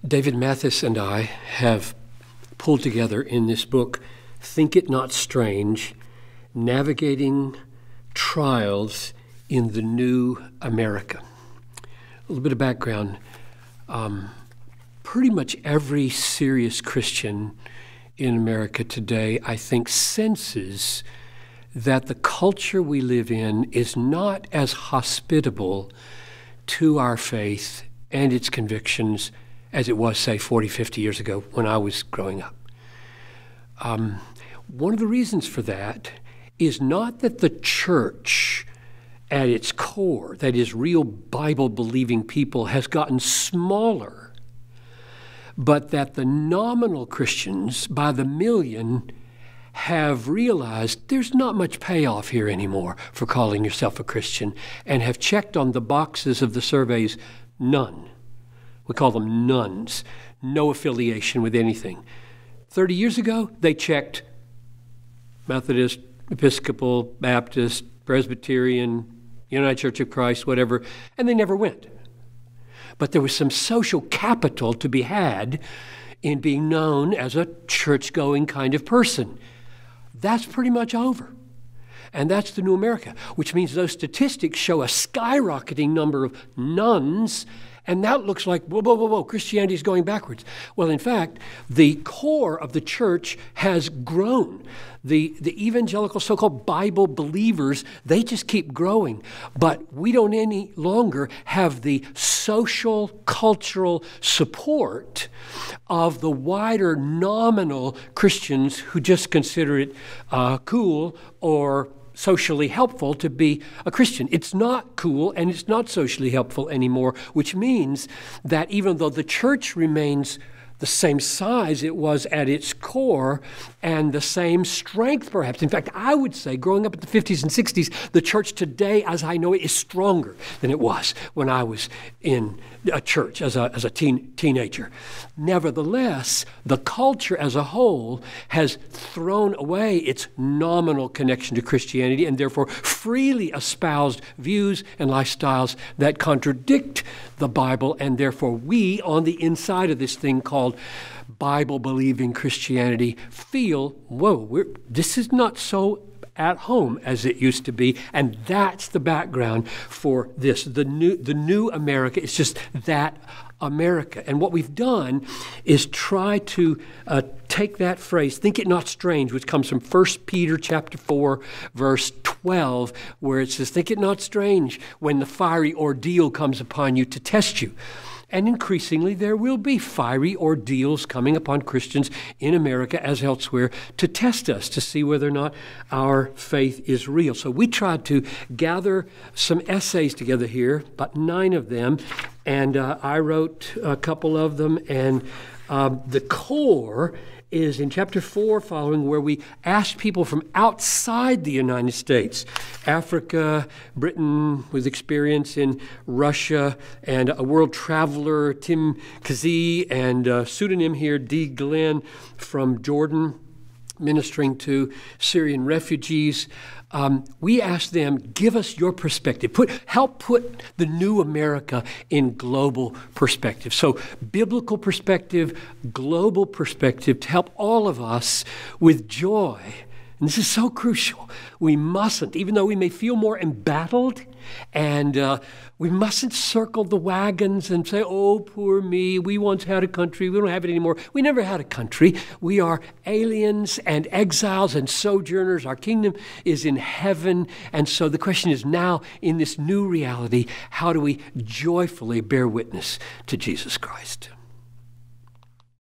David Mathis and I have pulled together in this book, Think It Not Strange, Navigating Trials in the New America. A little bit of background. Pretty much every serious Christian in America today, I think, senses that the culture we live in is not as hospitable to our faith and its convictions as it was, say, 40, 50 years ago when I was growing up. One of the reasons for that is not that the church at its core, that is real Bible-believing people, has gotten smaller, but that the nominal Christians by the million have realized there's not much payoff here anymore for calling yourself a Christian, and have checked on the boxes of the surveys, none. We call them nuns, no affiliation with anything. 30 years ago, they checked Methodist, Episcopal, Baptist, Presbyterian, United Church of Christ, whatever, and they never went. But there was some social capital to be had in being known as a church-going kind of person. That's pretty much over. And that's the new America, which means those statistics show a skyrocketing number of nuns, and that looks like, whoa, Christianity is going backwards. Well, in fact, the core of the church has grown. The evangelical so-called Bible believers, they just keep growing. But we don't any longer have the social, cultural support of the wider nominal Christians who just consider it cool or socially helpful to be a Christian. It's not cool and it's not socially helpful anymore, which means that even though the church remains the same size it was at its core and the same strength perhaps. In fact, I would say growing up in the 50s and 60s, the church today as I know it is stronger than it was when I was in a church as a teenager. Nevertheless, the culture as a whole has thrown away its nominal connection to Christianity and therefore freely espoused views and lifestyles that contradict the Bible, and therefore we on the inside of this thing called Bible-believing Christianity feel, whoa, this is not so at home as it used to be, and that's the background for this. The new America is just that America. And what we've done is try to take that phrase, think it not strange, which comes from 1 Peter chapter 4, verse 12, where it says, think it not strange when the fiery ordeal comes upon you to test you. And increasingly, there will be fiery ordeals coming upon Christians in America as elsewhere to test us, to see whether or not our faith is real. So we tried to gather some essays together here, about 9 of them, and I wrote a couple of them, and the core is in chapter 4 following, where we asked people from outside the United States, Africa, Britain with experience in Russia, and a world traveler, Tim Kazee, and a pseudonym here, D. Glenn from Jordan, ministering to Syrian refugees. We asked them, give us your perspective. Help put the new America in global perspective. So biblical perspective, global perspective, to help all of us with joy. And this is so crucial. We mustn't, even though we may feel more embattled, and we mustn't circle the wagons and say, oh, poor me, we once had a country, we don't have it anymore. We never had a country. We are aliens and exiles and sojourners. Our kingdom is in heaven. And so the question is now, in this new reality, how do we joyfully bear witness to Jesus Christ?